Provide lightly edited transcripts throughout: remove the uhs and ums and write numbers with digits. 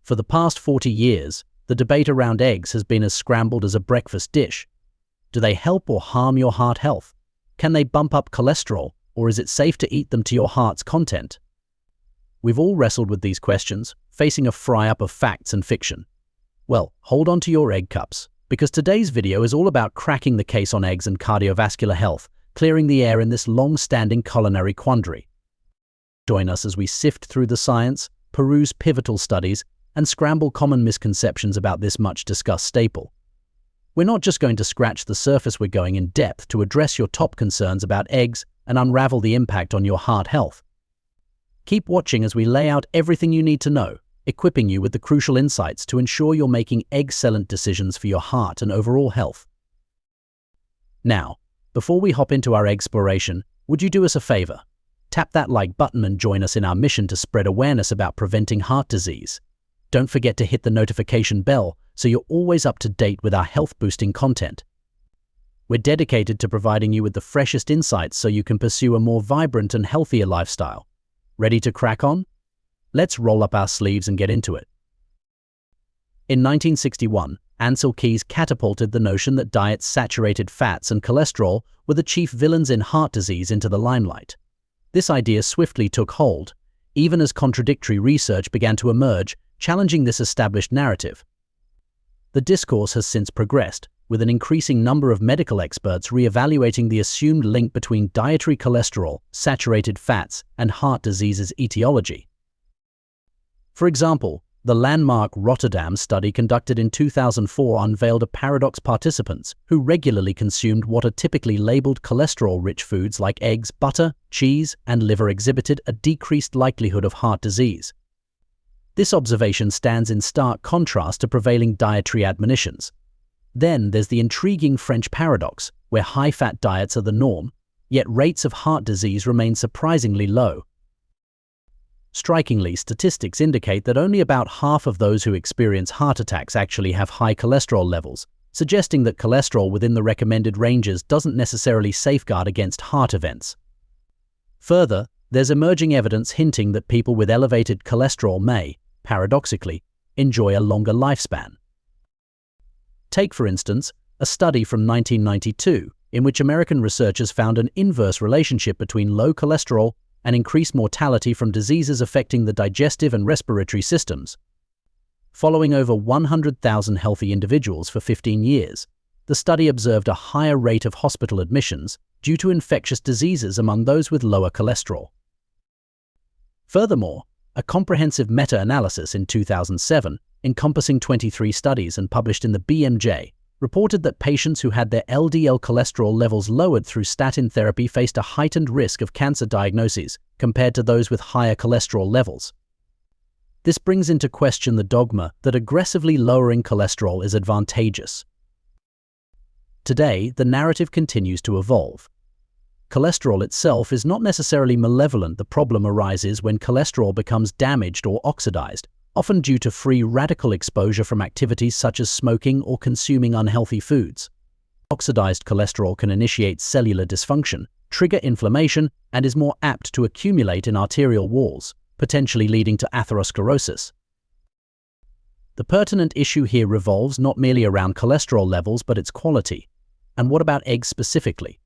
For the past 40 years, the debate around eggs has been as scrambled as a breakfast dish. Do they help or harm your heart health? Can they bump up cholesterol, or is it safe to eat them to your heart's content? We've all wrestled with these questions, facing a fry-up of facts and fiction. Well, hold on to your egg cups, because today's video is all about cracking the case on eggs and cardiovascular health, clearing the air in this long-standing culinary quandary. Join us as we sift through the science, peruse pivotal studies, and scramble common misconceptions about this much-discussed staple. We're not just going to scratch the surface, we're going in depth to address your top concerns about eggs and unravel the impact on your heart health. Keep watching as we lay out everything you need to know, equipping you with the crucial insights to ensure you're making excellent decisions for your heart and overall health. Now, before we hop into our exploration, would you do us a favor? Tap that like button and join us in our mission to spread awareness about preventing heart disease. Don't forget to hit the notification bell so you're always up to date with our health-boosting content. We're dedicated to providing you with the freshest insights so you can pursue a more vibrant and healthier lifestyle. Ready to crack on? Let's roll up our sleeves and get into it. In 1961, Ancel Keys catapulted the notion that diets, saturated fats, and cholesterol were the chief villains in heart disease into the limelight. This idea swiftly took hold, even as contradictory research began to emerge, challenging this established narrative. The discourse has since progressed, with an increasing number of medical experts re-evaluating the assumed link between dietary cholesterol, saturated fats, and heart disease's etiology. For example, the landmark Rotterdam study conducted in 2004 unveiled a paradox: participants who regularly consumed what are typically labeled cholesterol-rich foods like eggs, butter, cheese, and liver exhibited a decreased likelihood of heart disease. This observation stands in stark contrast to prevailing dietary admonitions. Then there's the intriguing French paradox, where high-fat diets are the norm, yet rates of heart disease remain surprisingly low. Strikingly, statistics indicate that only about half of those who experience heart attacks actually have high cholesterol levels, suggesting that cholesterol within the recommended ranges doesn't necessarily safeguard against heart events. Further, there's emerging evidence hinting that people with elevated cholesterol may, paradoxically, enjoy a longer lifespan. Take, for instance, a study from 1992 in which American researchers found an inverse relationship between low cholesterol and increased mortality from diseases affecting the digestive and respiratory systems. Following over 100,000 healthy individuals for 15 years, the study observed a higher rate of hospital admissions due to infectious diseases among those with lower cholesterol. Furthermore, a comprehensive meta-analysis in 2007, encompassing 23 studies and published in the BMJ, reported that patients who had their LDL cholesterol levels lowered through statin therapy faced a heightened risk of cancer diagnoses compared to those with higher cholesterol levels. This brings into question the dogma that aggressively lowering cholesterol is advantageous. Today, the narrative continues to evolve. Cholesterol itself is not necessarily malevolent. The problem arises when cholesterol becomes damaged or oxidized, often due to free radical exposure from activities such as smoking or consuming unhealthy foods. Oxidized cholesterol can initiate cellular dysfunction, trigger inflammation, and is more apt to accumulate in arterial walls, potentially leading to atherosclerosis. The pertinent issue here revolves not merely around cholesterol levels but its quality. And what about eggs specifically?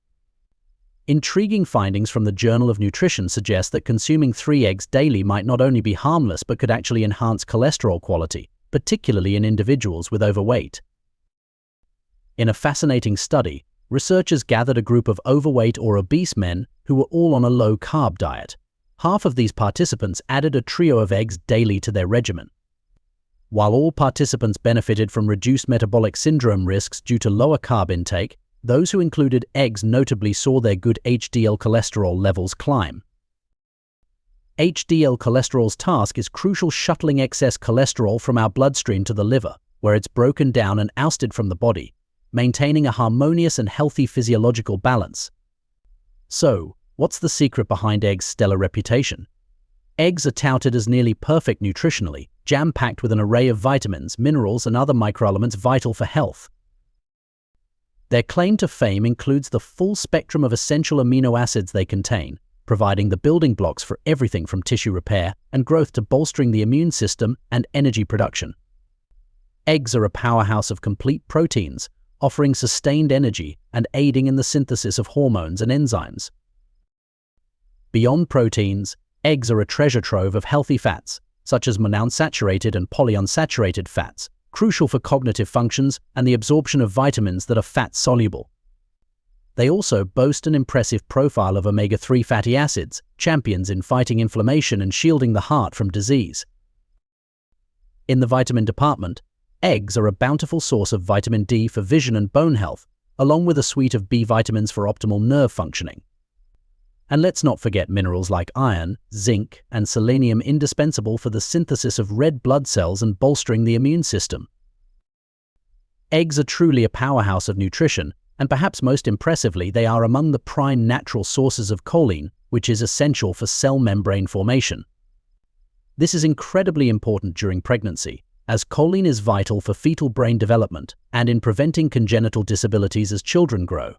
Intriguing findings from the Journal of Nutrition suggest that consuming 3 eggs daily might not only be harmless but could actually enhance cholesterol quality, particularly in individuals with overweight. In a fascinating study, researchers gathered a group of overweight or obese men who were all on a low-carb diet. Half of these participants added a trio of eggs daily to their regimen. While all participants benefited from reduced metabolic syndrome risks due to lower carb intake, those who included eggs notably saw their good HDL cholesterol levels climb. HDL cholesterol's task is crucial: shuttling excess cholesterol from our bloodstream to the liver, where it's broken down and ousted from the body, maintaining a harmonious and healthy physiological balance. So, what's the secret behind eggs' stellar reputation? Eggs are touted as nearly perfect nutritionally, jam-packed with an array of vitamins, minerals, and other microelements vital for health. Their claim to fame includes the full spectrum of essential amino acids they contain, providing the building blocks for everything from tissue repair and growth to bolstering the immune system and energy production. Eggs are a powerhouse of complete proteins, offering sustained energy and aiding in the synthesis of hormones and enzymes. Beyond proteins, eggs are a treasure trove of healthy fats, such as monounsaturated and polyunsaturated fats, crucial for cognitive functions and the absorption of vitamins that are fat-soluble. They also boast an impressive profile of omega-3 fatty acids, champions in fighting inflammation and shielding the heart from disease. In the vitamin department, eggs are a bountiful source of vitamin D for vision and bone health, along with a suite of B vitamins for optimal nerve functioning. And let's not forget minerals like iron, zinc, and selenium, indispensable for the synthesis of red blood cells and bolstering the immune system. Eggs are truly a powerhouse of nutrition, and perhaps most impressively, they are among the prime natural sources of choline, which is essential for cell membrane formation. This is incredibly important during pregnancy, as choline is vital for fetal brain development and in preventing congenital disabilities as children grow.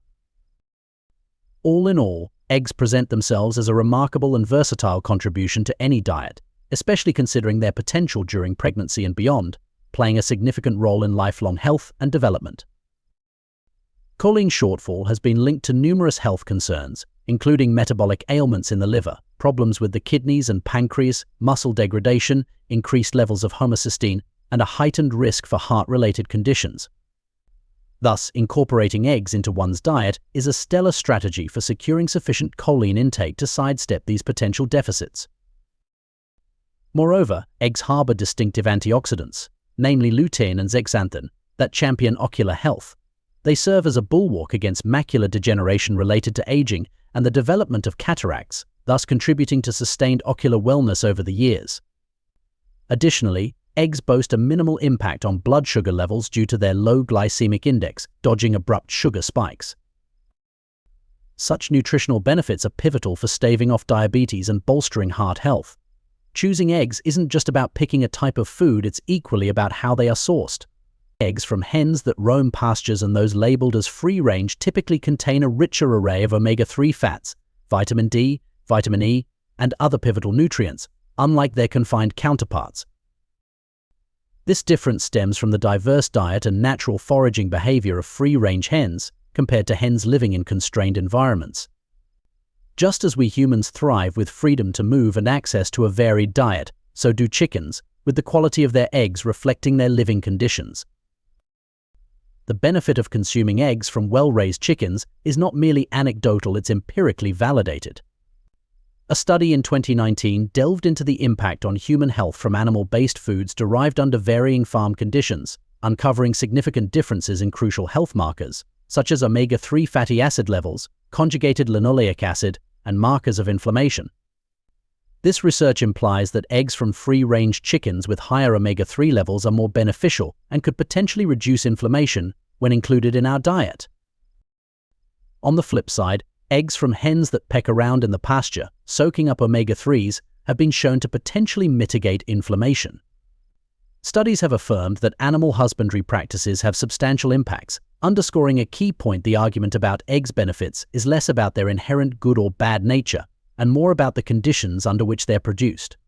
All in all, eggs present themselves as a remarkable and versatile contribution to any diet, especially considering their potential during pregnancy and beyond, playing a significant role in lifelong health and development. Choline shortfall has been linked to numerous health concerns, including metabolic ailments in the liver, problems with the kidneys and pancreas, muscle degradation, increased levels of homocysteine, and a heightened risk for heart-related conditions. Thus, incorporating eggs into one's diet is a stellar strategy for securing sufficient choline intake to sidestep these potential deficits. Moreover, eggs harbor distinctive antioxidants, namely lutein and zeaxanthin, that champion ocular health. They serve as a bulwark against macular degeneration related to aging and the development of cataracts, thus contributing to sustained ocular wellness over the years. Additionally, eggs boast a minimal impact on blood sugar levels due to their low glycemic index, dodging abrupt sugar spikes. Such nutritional benefits are pivotal for staving off diabetes and bolstering heart health. Choosing eggs isn't just about picking a type of food, it's equally about how they are sourced. Eggs from hens that roam pastures and those labeled as free-range typically contain a richer array of omega-3 fats, vitamin D, vitamin E, and other pivotal nutrients, unlike their confined counterparts. This difference stems from the diverse diet and natural foraging behavior of free-range hens compared to hens living in constrained environments. Just as we humans thrive with freedom to move and access to a varied diet, so do chickens, with the quality of their eggs reflecting their living conditions. The benefit of consuming eggs from well-raised chickens is not merely anecdotal, it's empirically validated. A study in 2019 delved into the impact on human health from animal-based foods derived under varying farm conditions, uncovering significant differences in crucial health markers, such as omega-3 fatty acid levels, conjugated linoleic acid, and markers of inflammation. This research implies that eggs from free-range chickens with higher omega-3 levels are more beneficial and could potentially reduce inflammation when included in our diet. On the flip side, eggs from hens that peck around in the pasture, soaking up omega-3s, have been shown to potentially mitigate inflammation. Studies have affirmed that animal husbandry practices have substantial impacts, underscoring a key point: the argument about eggs' benefits is less about their inherent good or bad nature, and more about the conditions under which they're produced.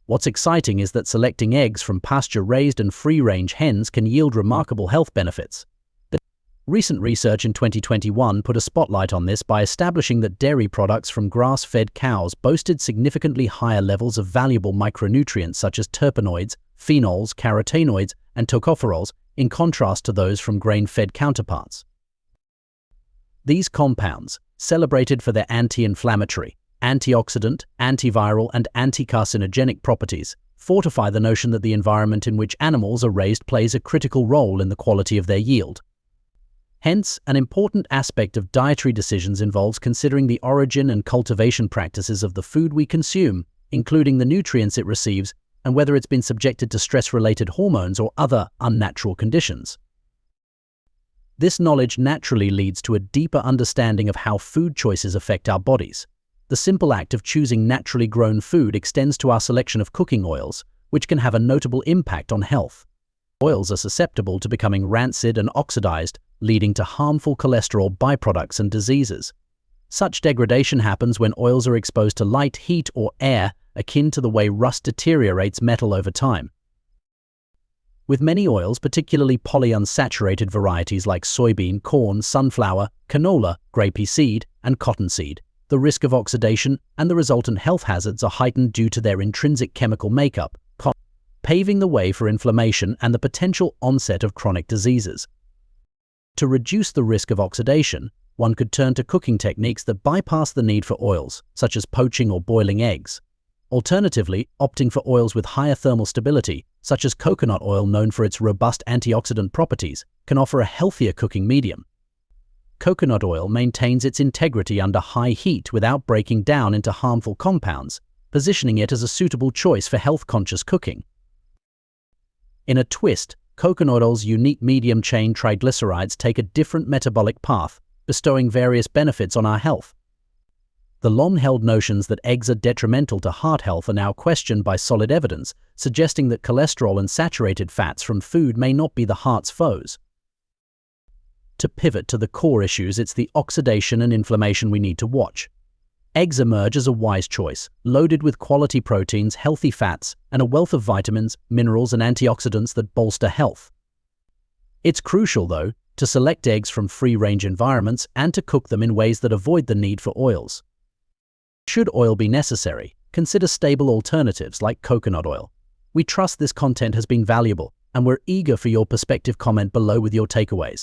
What's exciting is that selecting eggs from pasture-raised and free-range hens can yield remarkable health benefits. Recent research in 2021 put a spotlight on this by establishing that dairy products from grass-fed cows boasted significantly higher levels of valuable micronutrients such as terpenoids, phenols, carotenoids, and tocopherols, in contrast to those from grain-fed counterparts. These compounds, celebrated for their anti-inflammatory, antioxidant, antiviral, and anti-carcinogenic properties, fortify the notion that the environment in which animals are raised plays a critical role in the quality of their yield. Hence, an important aspect of dietary decisions involves considering the origin and cultivation practices of the food we consume, including the nutrients it receives and whether it's been subjected to stress-related hormones or other unnatural conditions. This knowledge naturally leads to a deeper understanding of how food choices affect our bodies. The simple act of choosing naturally grown food extends to our selection of cooking oils, which can have a notable impact on health. Oils are susceptible to becoming rancid and oxidized, leading to harmful cholesterol byproducts and diseases. Such degradation happens when oils are exposed to light, heat, or air, akin to the way rust deteriorates metal over time. With many oils, particularly polyunsaturated varieties like soybean, corn, sunflower, canola, grapeseed, and cottonseed, the risk of oxidation and the resultant health hazards are heightened due to their intrinsic chemical makeup, paving the way for inflammation and the potential onset of chronic diseases. To reduce the risk of oxidation, one could turn to cooking techniques that bypass the need for oils, such as poaching or boiling eggs. Alternatively, opting for oils with higher thermal stability, such as coconut oil known for its robust antioxidant properties, can offer a healthier cooking medium. Coconut oil maintains its integrity under high heat without breaking down into harmful compounds, positioning it as a suitable choice for health-conscious cooking. In a twist, coconut oil's unique medium-chain triglycerides take a different metabolic path, bestowing various benefits on our health. The long-held notions that eggs are detrimental to heart health are now questioned by solid evidence, suggesting that cholesterol and saturated fats from food may not be the heart's foes. To pivot to the core issues, it's the oxidation and inflammation we need to watch. Eggs emerge as a wise choice, loaded with quality proteins, healthy fats, and a wealth of vitamins, minerals, and antioxidants that bolster health. It's crucial, though, to select eggs from free-range environments and to cook them in ways that avoid the need for oils. Should oil be necessary, consider stable alternatives like coconut oil. We trust this content has been valuable, and we're eager for your perspective. Comment below with your takeaways.